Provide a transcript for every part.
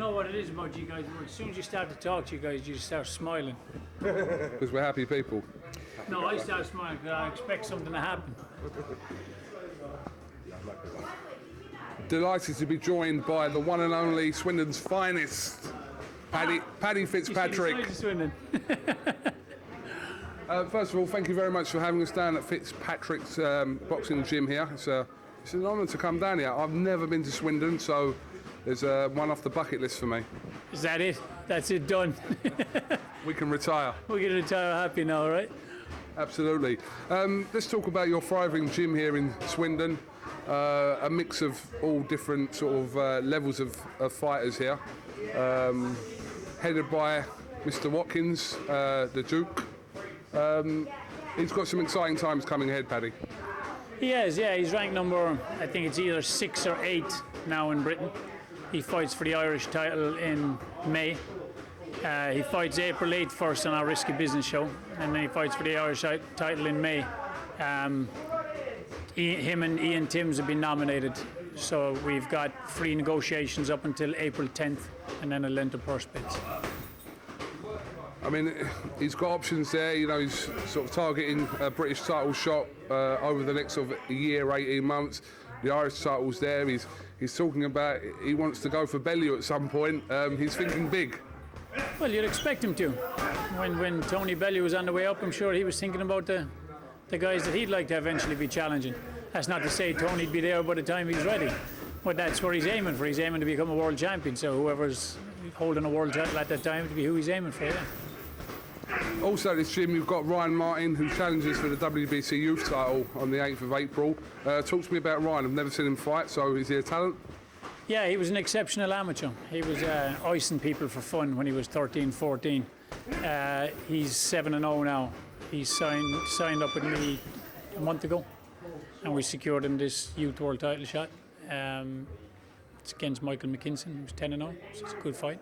know what it is about you guys, but as soon as you start to talk to you guys, you just start smiling. Because we're happy people. No, I start smiling because I expect something to happen. Delighted to be joined by the one and only Swindon's finest, Paddy Fitzpatrick. First of all, thank you very much for having us down at Fitzpatrick's boxing gym here. It's an honour to come down here. I've never been to Swindon, so there's one off the bucket list for me. Is that it? That's it, done. We can retire. We can retire happy now, right? Absolutely. Let's talk about your thriving gym here in Swindon. A mix of all different sort of levels of fighters here. Headed by Mr. Watkins, the Duke. He's got some exciting times coming ahead, Paddy. He is, yeah. He's ranked number, I think it's either 6 or 8 now in Britain. He fights for the Irish title in May. He fights April 8th first on our Risky Business show, and then he fights for the Irish title in May. Him and Ian Timms have been nominated, so we've got free negotiations up until April 10th, and then a length of purse bids. I mean, he's got options there. You know, he's sort of targeting a British title shot over the next sort of year, 18 months. The Irish title's there. He's talking about he wants to go for Bellew at some point. He's thinking big. Well, you'd expect him to. When Tony Bellew was on the way up, I'm sure he was thinking about the guys that he'd like to eventually be challenging. That's not to say Tony'd be there by the time he's ready, but that's where he's aiming for. He's aiming to become a world champion, so whoever's holding a world title at that time to be who he's aiming for, yeah. Also at this gym, you've got Ryan Martin, who challenges for the WBC Youth title on the 8th of April. Talk to me about Ryan. I've never seen him fight, so is he a talent? Yeah, he was an exceptional amateur. He was icing people for fun when he was 13, 14. He's 7-0 now. He signed up with me a month ago, and we secured him this youth world title shot. It's against Michael McKinson, who's 10-0, so it's a good fight.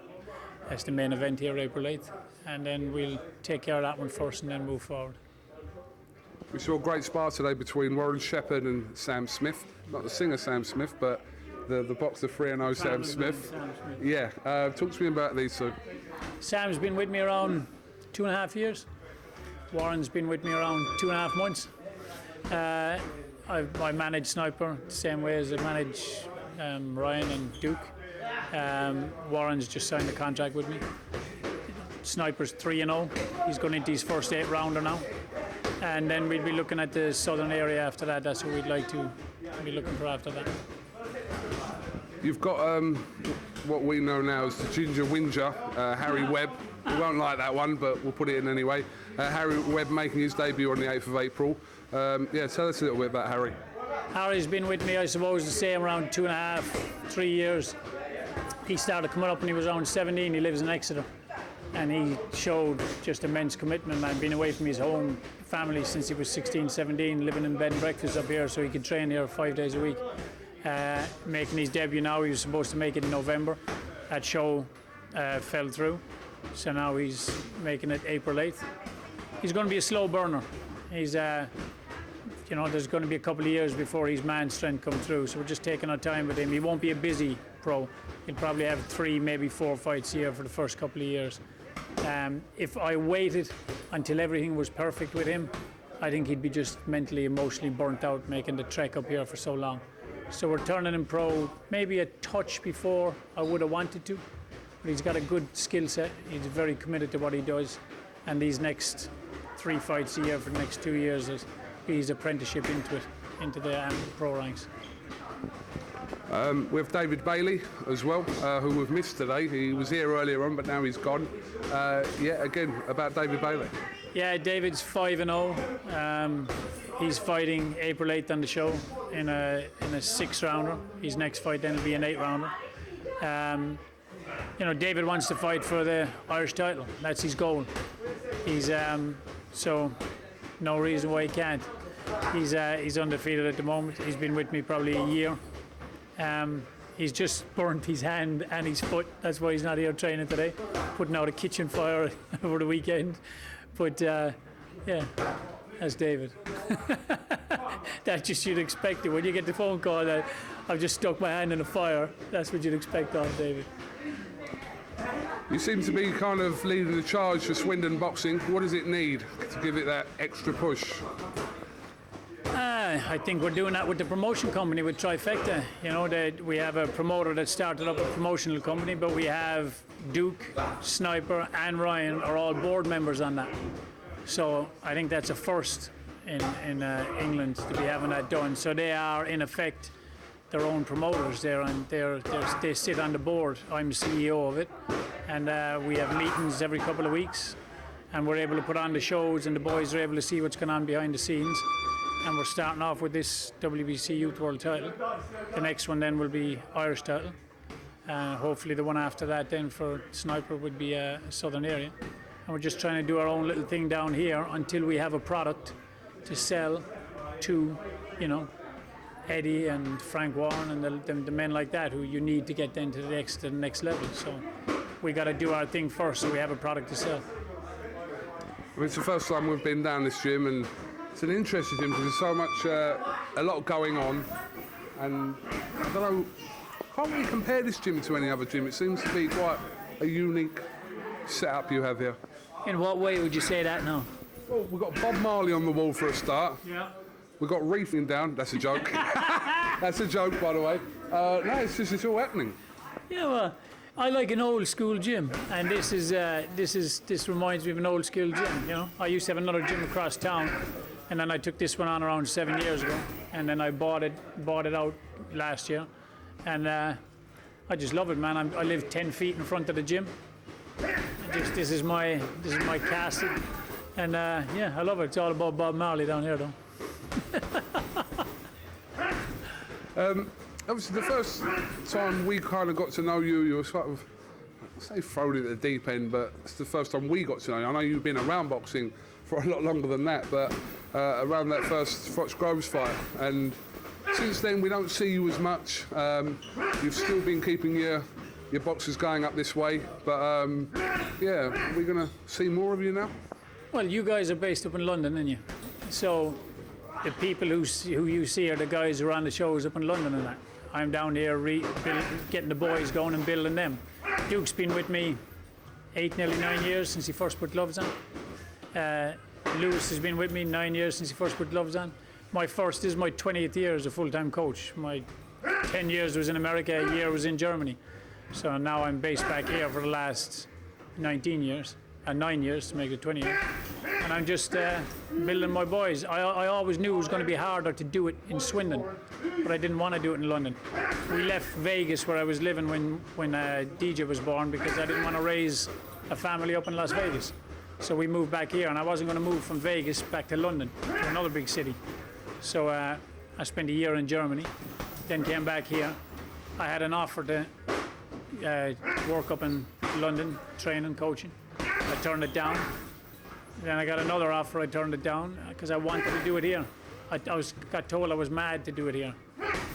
That's the main event here, April 8th, and then we'll take care of that one first and then move forward. We saw a great spar today between Warren Shepherd and Sam Smith. Not the singer Sam Smith, but the boxer 3-0 Sam Smith. Yeah, talk to me about these two. Sam's been with me around 2.5 years. Warren's been with me around 2.5 months. I manage Sniper the same way as I manage Ryan and Duke. Warren's just signed a contract with me. Sniper's 3-0. He's going into his first 8-rounder now. And then we'll be looking at the southern area after that. That's what we'd like to be looking for after that. You've got what we know now as the Ginger Whinger, Harry Webb. We won't like that one, but we'll put it in anyway. Harry Webb making his debut on the 8th of April. Yeah, tell us a little bit about Harry. Harry's been with me, I suppose, the same around 2.5, 3 years. He started coming up when he was around 17. He lives in Exeter, and he showed just immense commitment, and been away from his home family since he was 16, 17, living in bed and breakfast up here so he could train here 5 days a week. Making his debut now. He was supposed to make it in November. That show fell through, so now he's making it April 8th. He's going to be a slow burner. He's you know, there's going to be a couple of years before his man strength comes through, so we're just taking our time with him. He won't be a busy pro. He'll probably have 3, maybe 4 fights a year for the first couple of years. If I waited until everything was perfect with him, I think he'd be just mentally, emotionally burnt out making the trek up here for so long. So we're turning him pro maybe a touch before I would have wanted to, but he's got a good skill set. He's very committed to what he does, and these next 3 fights a year for the next 2 years is his apprenticeship into the pro ranks. We have David Bailey as well, who we've missed today. He was here earlier on, but now he's gone. Yeah, again, about David Bailey. Yeah, David's 5-0. He's fighting April 8th on the show in a 6-rounder. His next fight then will be an 8-rounder. You know, David wants to fight for the Irish title. That's his goal. He's so no reason why he can't. He's undefeated at the moment. He's been with me probably a year. He's just burnt his hand and his foot. That's why he's not here training today, putting out a kitchen fire over the weekend. But yeah, that's David. That's just you'd expect it. When you get the phone call that I've just stuck my hand in a fire, that's what you'd expect of David. You seem to be kind of leading the charge for Swindon boxing. What does it need to give it that extra push? I think we're doing that with the promotion company, with Trifecta. You know, that we have a promoter that started up a promotional company, but we have Duke, Sniper, and Ryan are all board members on that. So I think that's a first in England to be having that done. So they are, in effect, their own promoters there, and they sit on the board. I'm the CEO of it, and we have meetings every couple of weeks, and we're able to put on the shows, and the boys are able to see what's going on behind the scenes. And we're starting off with this WBC Youth World title. The next one then will be Irish title. Hopefully the one after that then for Sniper would be a Southern area. And we're just trying to do our own little thing down here until we have a product to sell to, you know, Eddie and Frank Warren and the men like that who you need to get then to the next level. So we got to do our thing first so we have a product to sell. I mean, it's the first time we've been down this gym, and it's an interesting gym because there's so much, a lot going on, and I don't know, can't really compare this gym to any other gym. It seems to be quite a unique setup you have here. In what way would you say that now? Well, we've got Bob Marley on the wall for a start. Yeah. We've got reefing down. That's a joke. That's a joke, by the way. No, it's all happening. Yeah, well, I like an old school gym, and this reminds me of an old school gym. You know, I used to have another gym across town, and then I took this one on around 7 years ago, and then I bought it out last year, and I just love it, man. I live 10 feet in front of the gym. This is my castle, and yeah, I love it. It's all about Bob Marley down here, though. Obviously, the first time we kind of got to know you, you were sort of, I say thrown into the deep end, but it's the first time we got to know you. I know you've been around boxing for a lot longer than that, but around that first Fox Groves fight, and since then we don't see you as much. You've still been keeping your boxers going up this way, but yeah, we're going to see more of you now? Well, you guys are based up in London, aren't you? So the people who you see are the guys who are on the shows up in London and that. I'm down here getting the boys going and building them. Duke's been with me 8, nearly 9 years since he first put gloves on. Lewis has been with me 9 years since he first put gloves on. This is my 20th year as a full-time coach. My 10 years was in America, a year was in Germany. So now I'm based back here for the last 19 years, 9 years to make it 20 years. And I'm just building my boys. I always knew it was going to be harder to do it in Swindon, but I didn't want to do it in London. We left Vegas, where I was living when DJ was born, because I didn't want to raise a family up in Las Vegas. So we moved back here, and I wasn't going to move from Vegas back to London, to another big city. So I spent a year in Germany, then came back here. I had an offer to work up in London, training, coaching. I turned it down. Then I got another offer, I turned it down because I wanted to do it here. I got told I was mad to do it here.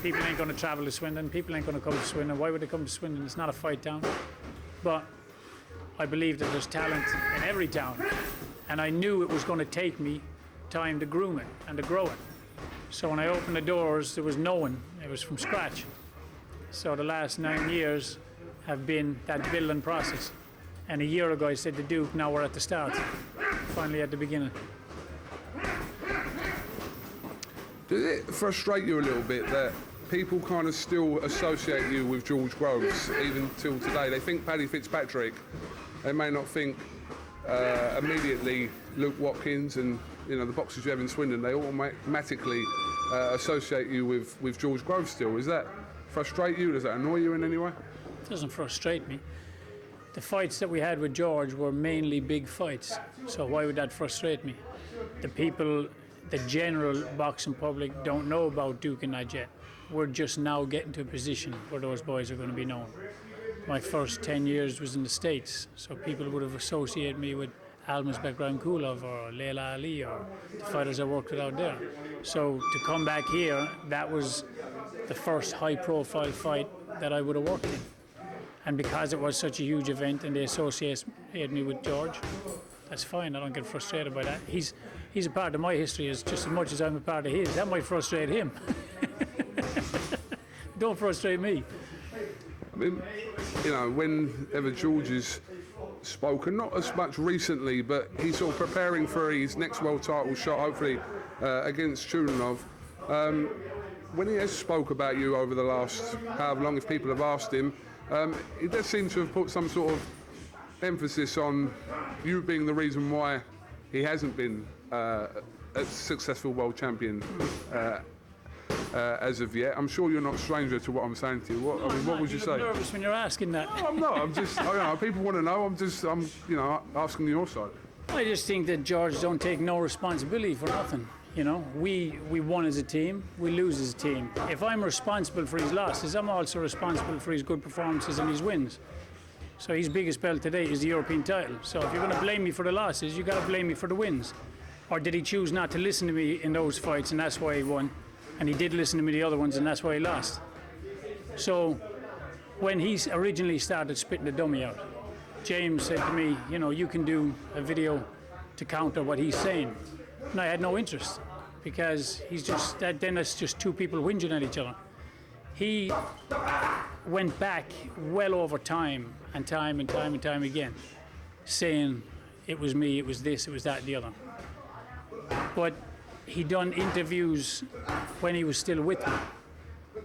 People ain't going to travel to Swindon, people ain't going to come to Swindon. Why would they come to Swindon? It's not a fight town. But I believe that there's talent in every town. And I knew it was going to take me time to groom it and to grow it. So when I opened the doors, there was no one. It was from scratch. So the last 9 years have been that building process. And a year ago I said to Duke, now we're at the start. Finally at the beginning. Does it frustrate you a little bit that people kind of still associate you with George Groves, even till today? They think Paddy Fitzpatrick. They may not think immediately Luke Watkins and the boxers you have in Swindon. They automatically associate you with George Groves still. Does that frustrate you? Does that annoy you in any way? It doesn't frustrate me. The fights that we had with George were mainly big fights, so why would that frustrate me? The general boxing public don't know about Duke and that yet. We're just now getting to a position where those boys are going to be known. My first 10 years was in the States, so people would have associated me with Almazbek Ramkulov or Leila Ali or the fighters I worked with out there. So to come back here, that was the first high-profile fight that I would have worked in. And because it was such a huge event and they associated me with George, that's fine. I don't get frustrated by that. He's a part of my history just as much as I'm a part of his. That might frustrate him. Don't frustrate me. I mean, whenever George is spoken, not as much recently, but he's sort of preparing for his next world title shot, hopefully against Chudinov. When he has spoke about you over the last however long, if people have asked him, he does seem to have put some sort of emphasis on you being the reason why he hasn't been a successful world champion as of yet. I'm sure you're not a stranger to what I'm saying to you. What would you say? I'm nervous when you're asking that. No, I'm not. I'm just, people want to know. I'm asking your side. I just think that George don't take no responsibility for nothing. You know, we won as a team, we lose as a team. If I'm responsible for his losses, I'm also responsible for his good performances and his wins. So his biggest belt today is the European title. So if you're going to blame me for the losses, you got to blame me for the wins. Or did he choose not to listen to me in those fights, and that's why he won? And he did listen to me the other ones, and that's why he lost. So when he originally started spitting the dummy out, James said to me, you know, you can do a video to counter what he's saying. And I had no interest, because he's just then it's just two people whinging at each other. He went back well over time and time again, saying it was me, it was this, it was that, and the other. But he done interviews when he was still with me,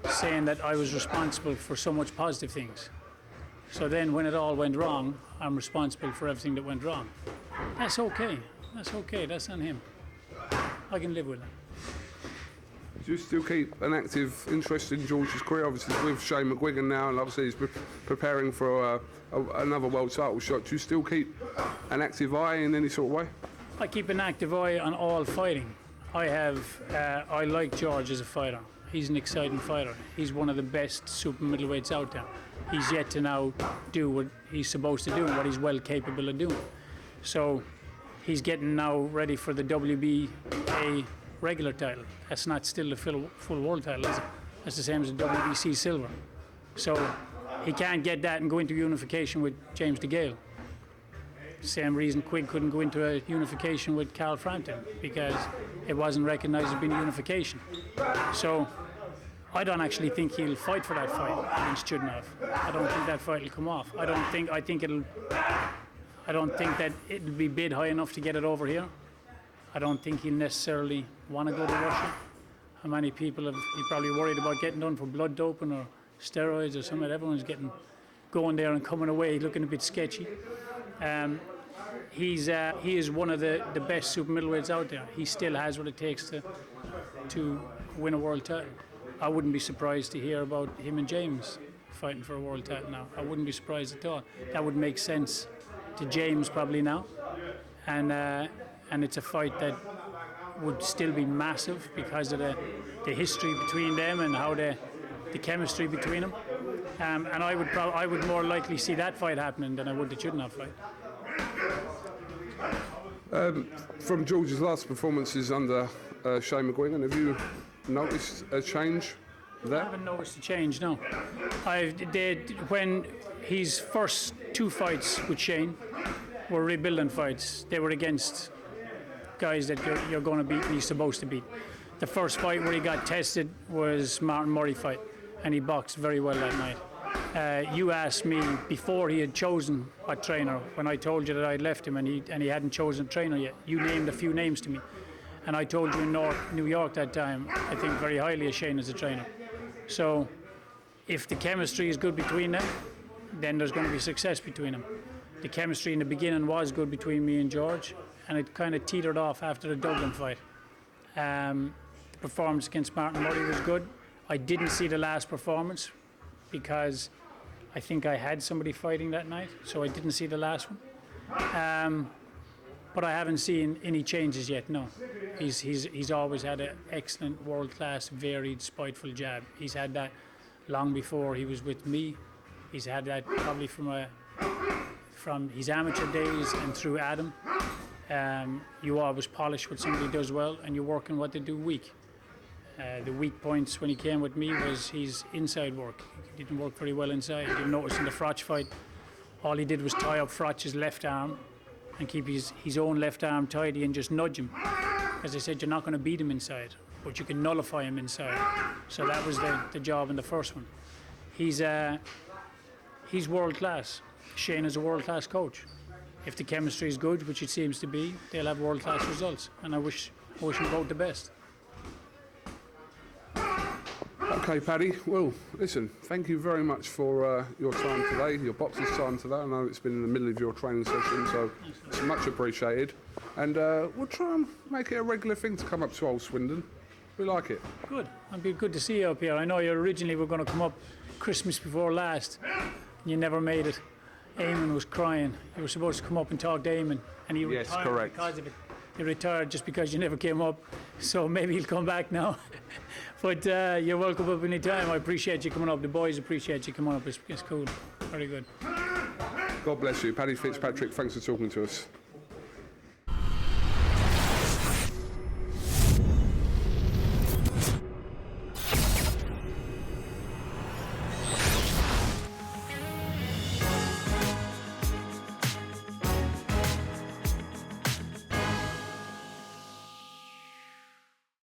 saying that I was responsible for so much positive things. So then when it all went wrong, I'm responsible for everything that went wrong. That's okay. That's okay. That's on him. I can live with it. Do you still keep an active interest in George's career? Obviously, he's with Shane McGuigan now, and obviously he's preparing for another world title shot. Do you still keep an active eye in any sort of way? I keep an active eye on all fighting. I like George as a fighter. He's an exciting fighter. He's one of the best super middleweights out there. He's yet to now do what he's supposed to do and what he's well capable of doing. So he's getting now ready for the WBA regular title. That's not still the full world title, is it? That's the same as the WBC silver. So he can't get that and go into unification with James DeGale. Same reason Quigg couldn't go into a unification with Carl Frampton, because it wasn't recognised as being a unification. So I don't actually think he'll fight for that fight against Chudinov. I don't think that fight will come off. I don't think that it'll be bid high enough to get it over here. I don't think he'll necessarily want to go to Russia. How many people he probably worried about getting done for blood doping or steroids or something. Everyone's going there and coming away looking a bit sketchy. He is one of the best super middleweights out there. He still has what it takes to win a world title. I wouldn't be surprised to hear about him and James fighting for a world title now. I wouldn't be surprised at all. That would make sense to James probably now, and it's a fight that would still be massive because of the history between them and how the chemistry between them. And I would more likely see that fight happening than I would the Chudinov fight. From George's last performances under Shane McGuigan, have you noticed a change there? I haven't noticed a change, no. When his first two fights with Shane were rebuilding fights, they were against guys that you're going to beat and he's supposed to beat. The first fight where he got tested was Martin Murray fight, and he boxed very well that night. You asked me before he had chosen a trainer, when I told you that I'd left him and he hadn't chosen a trainer yet. You named a few names to me, and I told you in New York that time, I think very highly of Shane as a trainer. So if the chemistry is good between them, then there's going to be success between them. The chemistry in the beginning was good between me and George, and it kind of teetered off after the Dublin fight. The performance against Martin Murray was good. I didn't see the last performance because I think I had somebody fighting that night, so I didn't see the last one. But I haven't seen any changes yet, no. He's always had an excellent, world-class, varied, spiteful jab. He's had that long before he was with me. He's had that probably from his amateur days and through Adam. You always polish what somebody does well, and you work on what they do weak. The weak points when he came with me was his inside work. He didn't work very well inside. You notice in the Froch fight, all he did was tie up Froch's left arm and keep his own left arm tidy and just nudge him. As I said, you're not going to beat him inside, but you can nullify him inside. So that was the job in the first one. He's world class. Shane is a world class coach. if the chemistry is good, which it seems to be, they'll have world-class results. And I wish them both the best. Okay, Paddy. Well, listen, thank you very much for your time today, your boxer's time today. I know it's been in the middle of your training session, so it's much appreciated. And we'll try and make it a regular thing to come up to Old Swindon. We like it. Good. It'd be good to see you up here. I know you originally were going to come up Christmas before last. You never made it. Eamon was crying. You were supposed to come up and talk to Eamon, and he Yes, retired correct. because of it. He retired just because you never came up. So maybe he'll come back now. But you're welcome up any time. I appreciate you coming up. The boys appreciate you coming up. It's cool. Very good. God bless you. Paddy Fitzpatrick, thanks for talking to us.